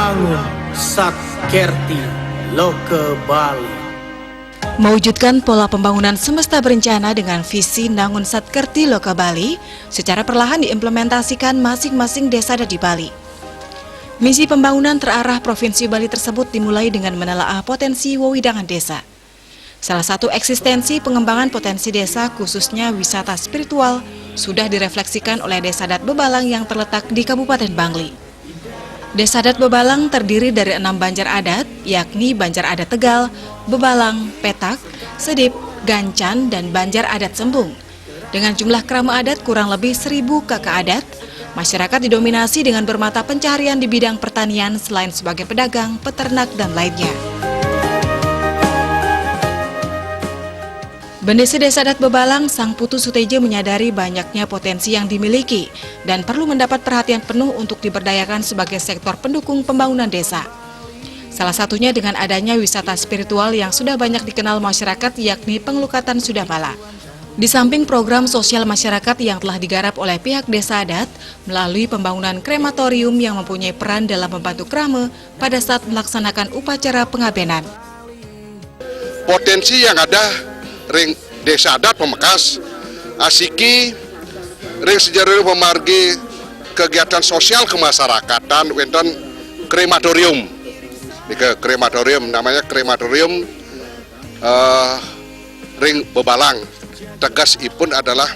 Nangun Satkerti Loka Bali. Mewujudkan pola pembangunan semesta berencana dengan visi Nangun Satkerti Loka Bali secara perlahan diimplementasikan masing-masing desa adat di Bali. Misi pembangunan terarah Provinsi Bali tersebut dimulai dengan menelaah potensi wewidangan desa. Salah satu eksistensi pengembangan potensi desa khususnya wisata spiritual sudah direfleksikan oleh Desa Adat Bebalang yang terletak di Kabupaten Bangli. Desa Adat Bebalang terdiri dari 6 banjar adat, yakni Banjar Adat Tegal, Bebalang, Petak, Sedip, Gancan, dan Banjar Adat Sembung. Dengan jumlah krama adat kurang lebih 1.000 kakak adat, masyarakat didominasi dengan bermata pencaharian di bidang pertanian selain sebagai pedagang, peternak, dan lainnya. Bendesa Desa Adat Bebalang, Sang Putu Suteja menyadari banyaknya potensi yang dimiliki dan perlu mendapat perhatian penuh untuk diberdayakan sebagai sektor pendukung pembangunan desa. Salah satunya dengan adanya wisata spiritual yang sudah banyak dikenal masyarakat, yakni Pengelukatan Sudamala. Di samping program sosial masyarakat yang telah digarap oleh pihak desa adat melalui pembangunan krematorium yang mempunyai peran dalam membantu krama pada saat melaksanakan upacara pengabenan. Potensi yang ada ring desa adat Pemekas, asiki ring sejarah memargi kegiatan sosial kemasyarakatan wonten krematorium. Nika krematorium namanya krematorium ring Bebalang. Tegasipun adalah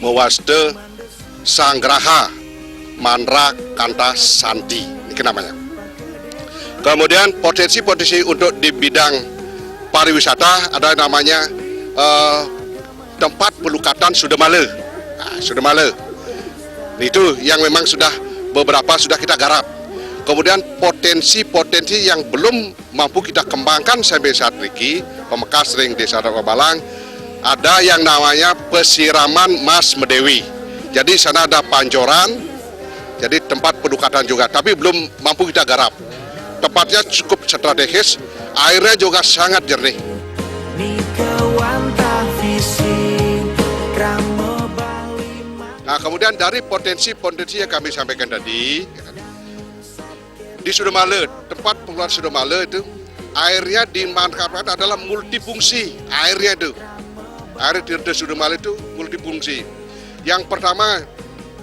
Mewasde Sanggraha Manra Kanta Santi. Ini namanya. Kemudian potensi-potensi untuk di bidang pariwisata ada namanya tempat pelukatan Sudamala. Nah, Sudamala itu yang memang sudah beberapa sudah kita garap. Kemudian potensi-potensi yang belum mampu kita kembangkan sampai saat ini, Pemekas ring Desa Adat Bebalang, ada yang namanya pesiraman Mas Medewi. Jadi sana ada pancoran, jadi tempat pelukatan juga, tapi belum mampu kita garap. Tempatnya cukup strategis, airnya juga sangat jernih. Nah, kemudian dari potensi-potensi yang kami sampaikan tadi, di Sudamala, tempat pengelolaan Sudamala itu, airnya dimanfaatkan adalah multifungsi. Airnya itu, air di Sudamala itu multifungsi. Yang pertama,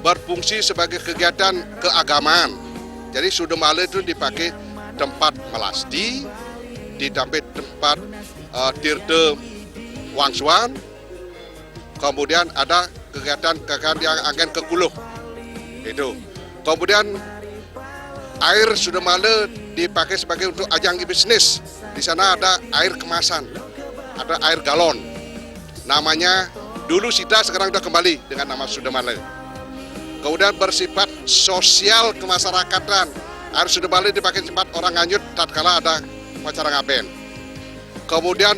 berfungsi sebagai kegiatan keagamaan. Jadi Sudamala itu dipakai tempat melasti, ditambah tempat tirte wangsuan, kemudian ada kegiatan yang akan ke Kuluh. Itu. Kemudian air Sudamala dipakai sebagai untuk ajang bisnis. Di sana ada air kemasan, ada air galon. Namanya dulu Sita, sekarang sudah kembali dengan nama Sudamala. Kemudian bersifat sosial kemasyarakatan. Air Sudamala dipakai tempat orang nganyut tatkala ada upacara ngaben. Kemudian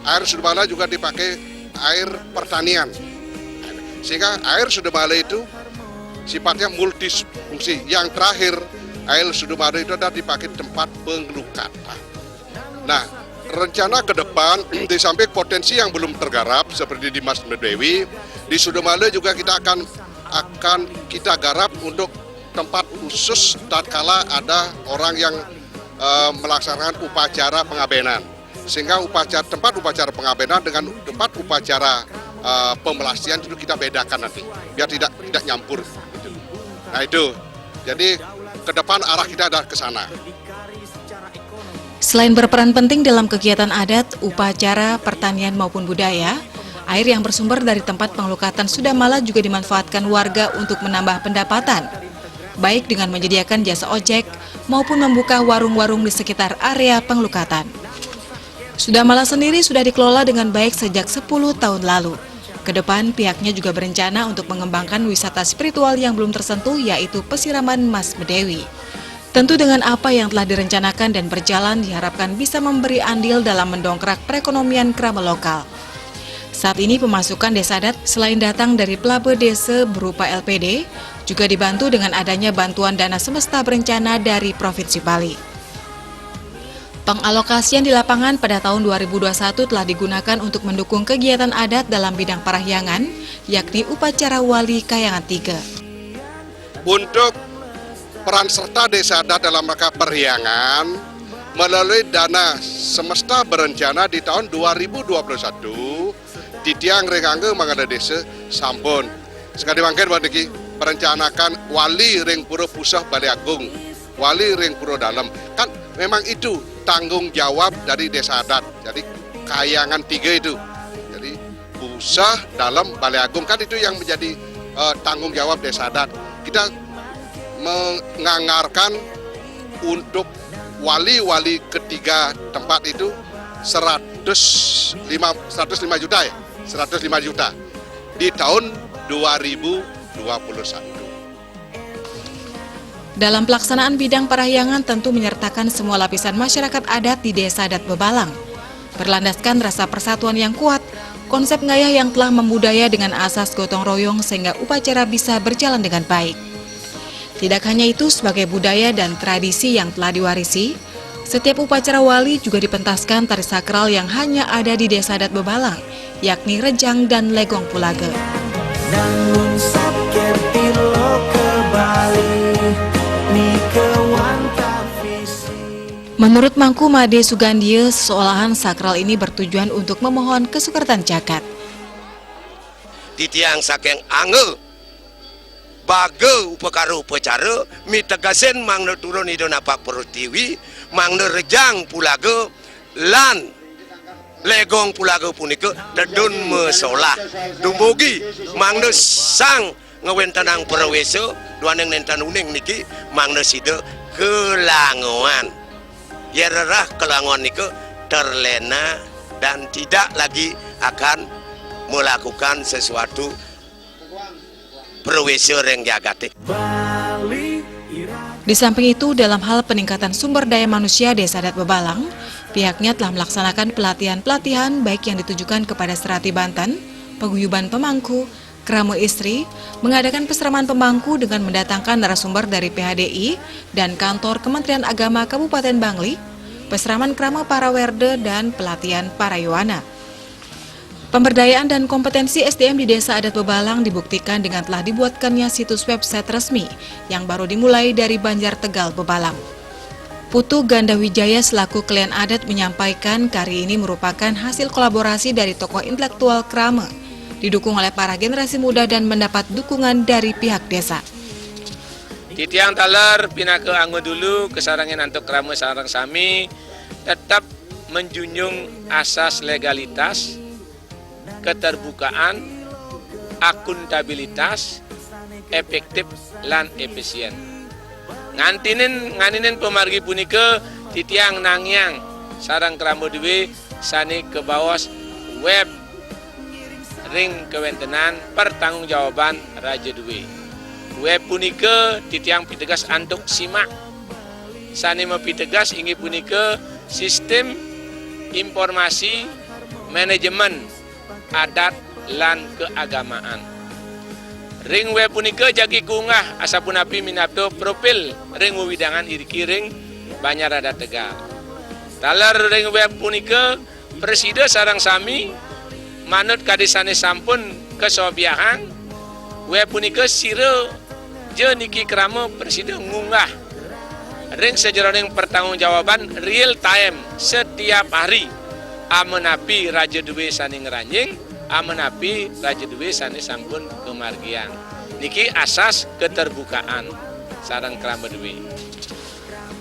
air Sudamala juga dipakai air pertanian. Sehingga air Sudamala itu sifatnya multifungsi. Yang terakhir, air Sudamala itu ada dipakai tempat pengelukatan. Nah, rencana ke depan di samping potensi yang belum tergarap seperti di Mas Medewi, di Sudamala juga kita akan kita garap untuk tempat khusus tatkala ada orang yang melaksanakan upacara pengabenan, sehingga tempat upacara pengabenan dengan tempat upacara pemelastian itu kita bedakan nanti biar tidak nyampur. Nah itu, jadi ke depan arah kita ada ke sana. Selain berperan penting dalam kegiatan adat, upacara, pertanian maupun budaya, air yang bersumber dari tempat pengelukatan Sudamala juga dimanfaatkan warga untuk menambah pendapatan, baik dengan menyediakan jasa ojek maupun membuka warung-warung di sekitar area pengelukatan. Sudamala sendiri sudah dikelola dengan baik sejak 10 tahun lalu. Kedepan pihaknya juga berencana untuk mengembangkan wisata spiritual yang belum tersentuh, yaitu pesiraman Mas Medewi. Tentu dengan apa yang telah direncanakan dan berjalan diharapkan bisa memberi andil dalam mendongkrak perekonomian krama lokal. Saat ini pemasukan desa adat selain datang dari pelaba desa berupa LPD, juga dibantu dengan adanya bantuan dana semesta berencana dari Provinsi Bali. Pengalokasian di lapangan pada tahun 2021 telah digunakan untuk mendukung kegiatan adat dalam bidang parahyangan, yakni upacara Wali Kayangan 3. Untuk peran serta desa adat dalam rangka perhiangan melalui dana semesta berencana di tahun 2021 di tiang rengangge mangada desa sampun sekali mangken wadiki perencanakan wali ring pura pusah Balai Agung, wali ring pura dalam, kan memang itu tanggung jawab dari desa adat. Jadi kayangan 3 itu, jadi pusah dalam Balai Agung, kan itu yang menjadi tanggung jawab desa adat. Kita menganggarkan untuk wali-wali ketiga tempat itu 105 juta ya, 105 juta di tahun 2021. Dalam pelaksanaan bidang parahyangan tentu menyertakan semua lapisan masyarakat adat di Desa Adat Bebalang. Berlandaskan rasa persatuan yang kuat, konsep ngayah yang telah membudaya dengan asas gotong royong sehingga upacara bisa berjalan dengan baik. Tidak hanya itu, sebagai budaya dan tradisi yang telah diwarisi, setiap upacara wali juga dipentaskan tari sakral yang hanya ada di Desa Adat Bebalang, yakni Rejang dan Legong Pulaga. Nangun Satkerti Loka Bali Nikewanta visi. Menurut Mangku Made Sugandie, seolahan sakral ini bertujuan untuk memohon kesukertan jagat. Titiang saking angel bage upakara upacara mitegasen mangna turun idona Pak Pertiwi mangna Rejang Pulaga lan Legong Pulaga punika dedun mesolah dumbogi mangna sang ngawentanang perwesa duaneng nentan uning niki mangna sida kelangoan yererah kelangoan nika terlena dan tidak lagi akan melakukan sesuatu perwesa reng jagate. Di samping itu, dalam hal peningkatan sumber daya manusia Desa Adat Bebalang, pihaknya telah melaksanakan pelatihan-pelatihan baik yang ditujukan kepada Serati Banten, Paguyuban Pemangku, Krama Istri, mengadakan peseraman pemangku dengan mendatangkan narasumber dari PHDI dan kantor Kementerian Agama Kabupaten Bangli, peseraman krama para werde dan pelatihan para yowana. Pemberdayaan dan kompetensi SDM di Desa Adat Bebalang dibuktikan dengan telah dibuatkannya situs website resmi yang baru dimulai dari Banjar Tegal Bebalang. Putu Gandawijaya selaku klien adat menyampaikan karya ini merupakan hasil kolaborasi dari tokoh intelektual krama, didukung oleh para generasi muda dan mendapat dukungan dari pihak desa. Titiang taler pina ke anggo dulu kesarangin antuk krama sarang sami tetap menjunjung asas legalitas, keterbukaan, akuntabilitas, efektif lan efisien. Nganinin pemargi punika titiang nangyang sarang kramo dewe sani ke bawas web ring kewentenan pertanggungjawaban Raja Dewe. Web punika titiang pitegas antuk simak sani mapitegas ingi punika sistem informasi manajemen adat lan keagamaan. Ring web punika jagi kunggah asapun api minapto profil ring widangan iriki ring Banjar Adat Tegal. Talar ring web punika presida sarang sami manut kadesane sampun kesobiahan web punika sira je niki krama presida ngunggah ring sejeroning pertanggungjawaban real time setiap hari. Amenapi Raja Dewe sani ngeranjing, amenapi Raja Dewe sani sampun kemargian. Niki asas keterbukaan sarang krama Dewe.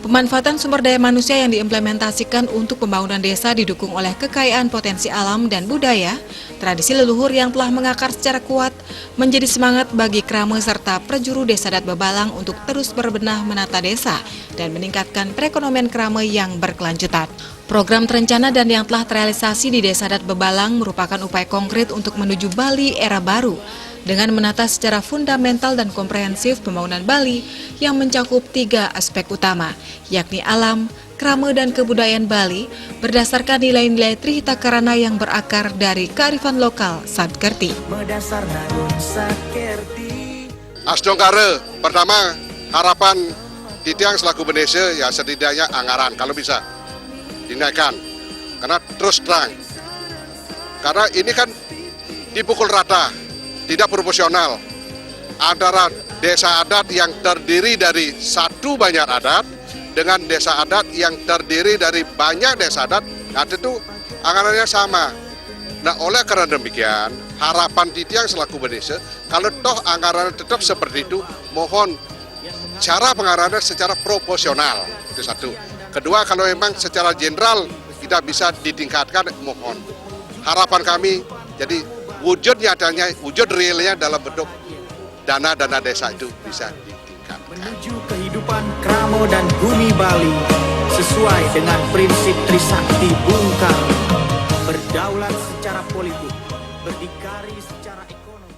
Pemanfaatan sumber daya manusia yang diimplementasikan untuk pembangunan desa didukung oleh kekayaan potensi alam dan budaya, tradisi leluhur yang telah mengakar secara kuat, menjadi semangat bagi krama serta prajuru Desa Adat Bebalang untuk terus berbenah menata desa dan meningkatkan perekonomian krama yang berkelanjutan. Program terencana dan yang telah terrealisasi di Desa Adat Bebalang merupakan upaya konkret untuk menuju Bali era baru, dengan menata secara fundamental dan komprehensif pembangunan Bali yang mencakup 3 aspek utama, yakni alam, krama, dan kebudayaan Bali berdasarkan nilai-nilai Trihita Karana yang berakar dari kearifan lokal Satkerti. Asdongkare, pertama harapan Titiang selaku Bendesa ya setidaknya anggaran kalau bisa dinaikkan, karena terus terang, karena ini kan dipukul rata, tidak proporsional antara desa adat yang terdiri dari satu banyak adat dengan desa adat yang terdiri dari banyak desa adat, nah tentu anggarannya sama. Nah, oleh karena demikian, harapan Titiang selaku Bendesa, kalau toh anggaran tetap seperti itu, mohon cara pengarahannya secara proporsional, itu satu. Kedua, kalau memang secara general kita bisa ditingkatkan, mohon. Harapan kami, jadi wujud nyatanya, wujud realnya dalam bentuk dana-dana desa itu bisa ditingkatkan. Menuju kehidupan Kramo dan Bumi Bali sesuai dengan prinsip Trisakti Bung Karno. Berdaulat secara politik, berdikari secara ekonomi.